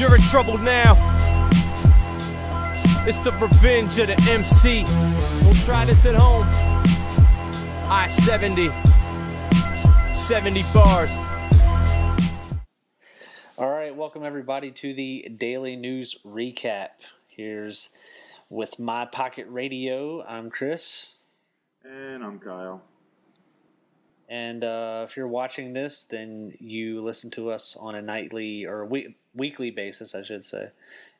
You're in trouble now. It's the revenge of the MC. Don't try this at home. I-70 bars. All right, welcome everybody to the Daily News Recap. Here's with My Pocket Radio. I'm Chris. And I'm Kyle. And if you're watching this, then you listen to us on a nightly or weekly basis, I should say.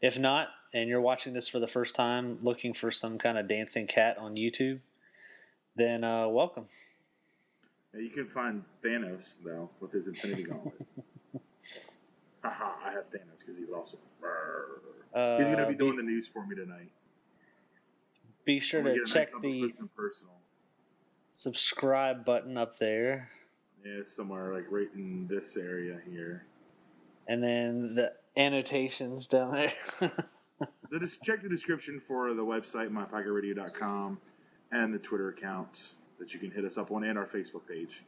If not, and you're watching this for the first time, looking for some kind of dancing cat on YouTube, then welcome. Yeah, you can find Thanos, though, with his Infinity Gauntlet. Haha, I have Thanos because he's awesome. He's going to be doing the news for me tonight. Be sure to check the subscribe button up there. Yeah, it's somewhere like right in this area here. And then the annotations down there. Check the description for the website, mypocketradio.com, and the Twitter accounts that you can hit us up on, and our Facebook page.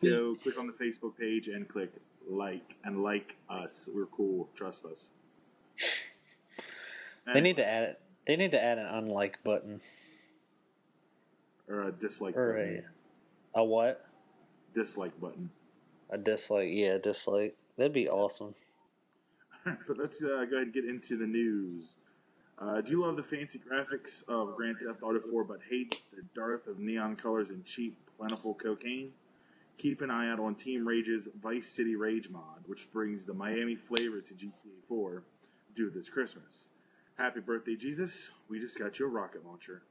Go click on the Facebook page and click like us. We're cool. Trust us. They need to add it. They need to add an unlike button. Or a dislike button. A what? Dislike button. A dislike, yeah, dislike. That'd be awesome. But let's go ahead and get into the news. Do you love the fancy graphics of Grand Theft Auto 4 but hate the dearth of neon colors and cheap, plentiful cocaine? Keep an eye out on Team Rage's Vice City Rage mod, which brings the Miami flavor to GTA 4 due this Christmas. Happy birthday, Jesus. We just got you a rocket launcher.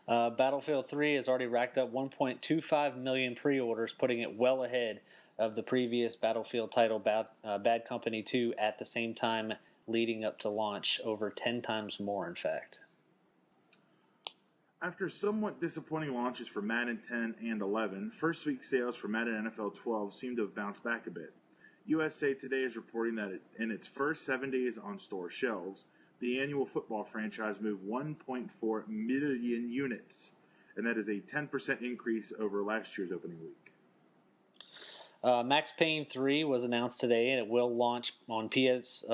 Battlefield 3 has already racked up 1.25 million pre-orders, putting it well ahead of the previous Battlefield title, Bad Company 2, at the same time leading up to launch, over 10 times more, in fact. After somewhat disappointing launches for Madden 10 and 11, first week sales for Madden NFL 12 seem to have bounced back a bit. USA Today is reporting that in its first 7 days on store shelves, the annual football franchise moved 1.4 million units, and that is a 10% increase over last year's opening week. Max Payne 3 was announced today, and it will launch on PC,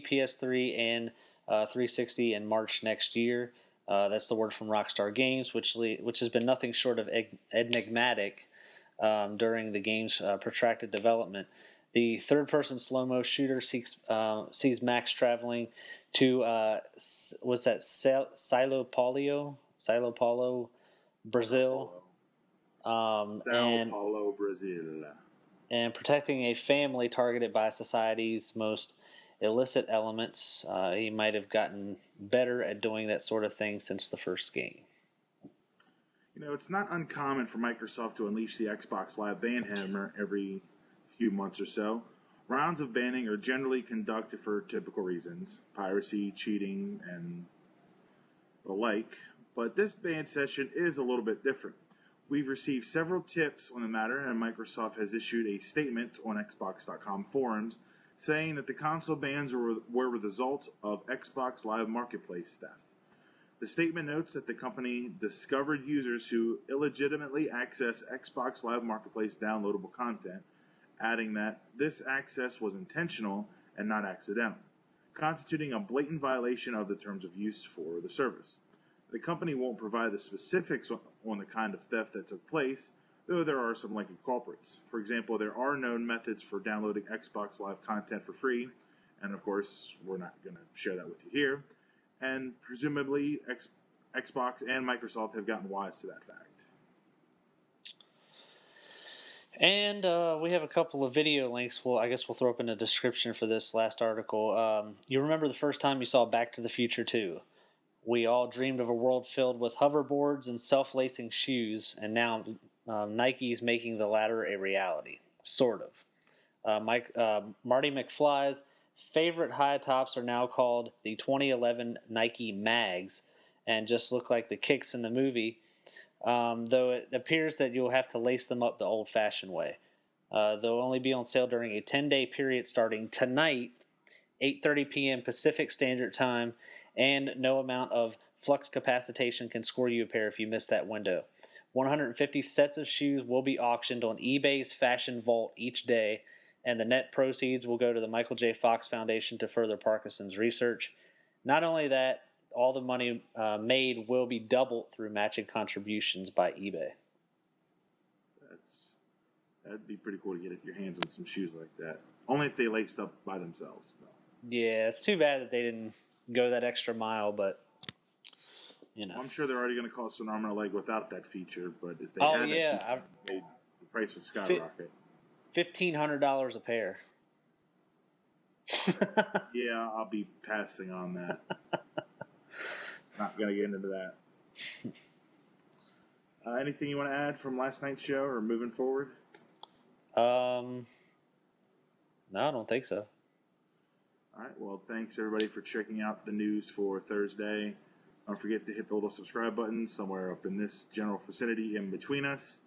PS3, and 360 in March next year. That's the word from Rockstar Games, which has been nothing short of enigmatic during the game's protracted development. The third-person slow-mo shooter sees Max traveling to Sao Paulo, Brazil, and protecting a family targeted by society's most illicit elements. He might have gotten better at doing that sort of thing since the first game. You know, it's not uncommon for Microsoft to unleash the Xbox Live ban hammer every few months or so. Rounds of banning are generally conducted for typical reasons, piracy, cheating, and the like, but this ban session is a little bit different. We've received several tips on the matter, and Microsoft has issued a statement on Xbox.com forums saying that the console bans were the result of Xbox Live Marketplace theft. The statement notes that the company discovered users who illegitimately access Xbox Live Marketplace downloadable content, adding that this access was intentional and not accidental, constituting a blatant violation of the terms of use for the service. The company won't provide the specifics on the kind of theft that took place, though there are some likely culprits. For example, there are known methods for downloading Xbox Live content for free, and of course, we're not going to share that with you here, and presumably Xbox and Microsoft have gotten wise to that fact. And we have a couple of video links. Well, I guess we'll throw up in the description for this last article. You remember the first time you saw Back to the Future 2. We all dreamed of a world filled with hoverboards and self-lacing shoes, and now Nike's making the latter a reality. Sort of. Marty McFly's favorite high tops are now called the 2011 Nike Mags and just look like the kicks in the movie. Though it appears that you'll have to lace them up the old-fashioned way. They'll only be on sale during a 10-day period starting tonight, 8:30 p.m. Pacific Standard Time, and no amount of flux capacitation can score you a pair if you miss that window. 150 sets of shoes will be auctioned on eBay's Fashion Vault each day, and the net proceeds will go to the Michael J. Fox Foundation to further Parkinson's research. Not only that, all the money made will be doubled through matching contributions by eBay. That'd be pretty cool to get your hands on some shoes like that. Only if they laced up by themselves. Yeah, it's too bad that they didn't go that extra mile, but you know. I'm sure they're already going to cost an arm and a leg without that feature, but if they had that feature, the price would skyrocket. $1,500 a pair. Yeah, I'll be passing on that. Not going to get into that. Anything you want to add from last night's show or moving forward? No, I don't think so. All right, well, thanks everybody for checking out the news for Thursday. Don't forget to hit the little subscribe button somewhere up in this general vicinity in between us.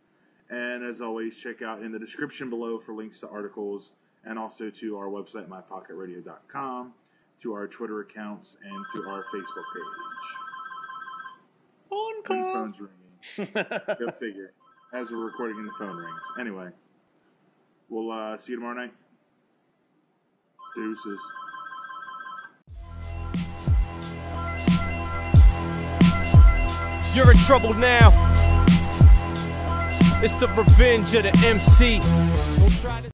And as always, check out in the description below for links to articles and also to our website, mypocketradio.com, to our Twitter accounts, and to our Facebook page. When the phone's ringing. Go figure. As we're recording and the phone rings. Anyway, we'll see you tomorrow night. Deuces. You're in trouble now. It's the revenge of the MC. Don't try to